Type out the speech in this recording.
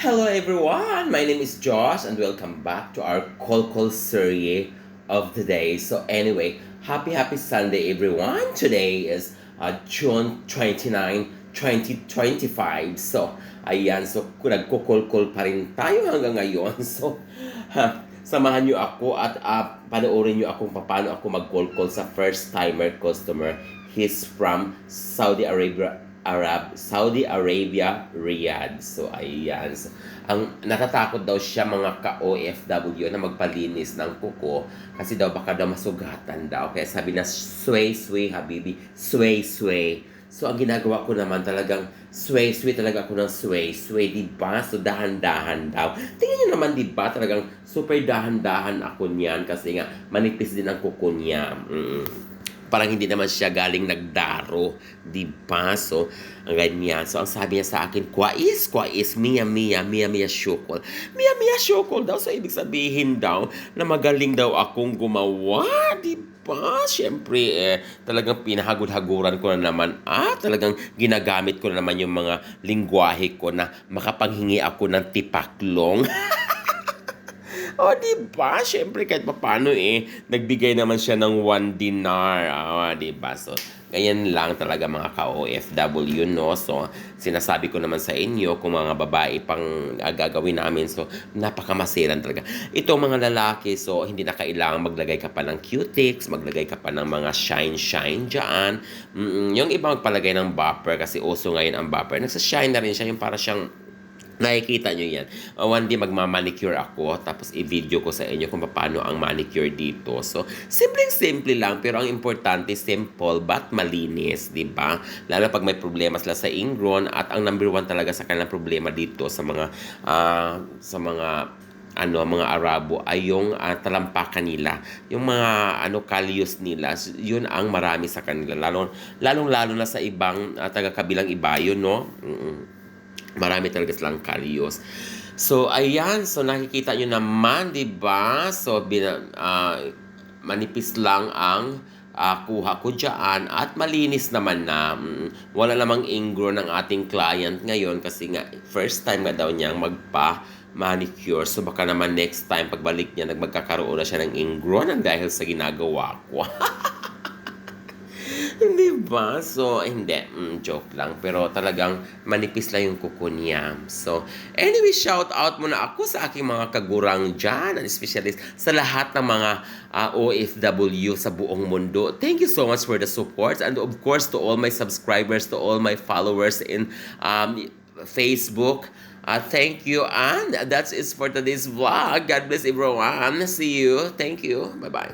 Hello everyone, my name is Josh and welcome back to our Call series of the day. So anyway, happy Sunday everyone. Today is June 29, 2025. So ayan, so nagko-call pa rin tayo hanggang ngayon. So samahan nyo ako at panoorin nyo akong paano ako mag-call sa first timer customer. He's from Saudi Arabia, Riyadh. So, ayan. So, ang natatakot daw siya mga ka-OFW na magpalinis ng kuko kasi daw baka daw masugatan daw. Kaya sabi na, sway, habibi. Sway. So, ang ginagawa ko naman talagang sway talaga ako ng sway, diba? So, dahan-dahan daw. Tingnan nyo naman, diba? Talagang super dahan-dahan ako niyan kasi nga manipis din ang kuko niya. Parang hindi naman siya galing nagdaro, di ba? So, ang ganyan. So, ang sabi niya sa akin, kwais, Mia Shokol. Mia Shokol daw. So, ibig sabihin daw na magaling daw akong gumawa, di ba? Siyempre, talagang pinahagod-haguran ko na naman. Talagang ginagamit ko na naman yung mga lingwahe ko na makapanghingi ako ng tipaklong. Diba? Siyempre, kahit paano nagbigay naman siya ng 1 dinar. Diba? So, ganyan lang talaga mga ka-OFW, no? So, sinasabi ko naman sa inyo, kung mga babae pang gagawin namin, so, napakamasiran talaga. Ito mga lalaki, so, hindi na kailangan maglagay ka pa ng cutics, maglagay ka pa ng mga shine dyan. Yung ibang magpalagay ng bumper, kasi uso ngayon ang bumper. Nagsashine na rin siya, yung para siyang nakikita nyo yan. One day magmamanicure ako, tapos i-video ko sa inyo kung paano ang manicure dito. So, simple lang, pero ang importante, simple but malinis, di ba? Lalo pag may problema sila sa ingrown, at ang number 1 talaga sa kanilang problema dito sa mga mga Arabo ay yung talampakan nila. Yung mga kalyos nila, yun ang marami sa kanila. Lalo na sa ibang taga-kabilang ibayo, no? Marami talaga silang kalyos. So, ayan. So, nakikita nyo naman, di ba? So, manipis lang ang kuha ko dyan at malinis naman na. Wala namang ingrown ng ating client ngayon kasi nga, first time nga daw niyang manicure. So, baka naman next time, pagbalik niya, magkakaroon na siya ng ingrown dahil sa ginagawa ko. Hindi ba? So, hindi. Joke lang. Pero talagang manipis lang yung kuko niya. So, anyway, shout out muna ako sa aking mga kagurang dyan, and especially sa lahat ng mga OFW sa buong mundo. Thank you so much for the support. And of course, to all my subscribers, to all my followers in Facebook. Thank you. And that's it for today's vlog. God bless everyone. See you. Thank you. Bye-bye.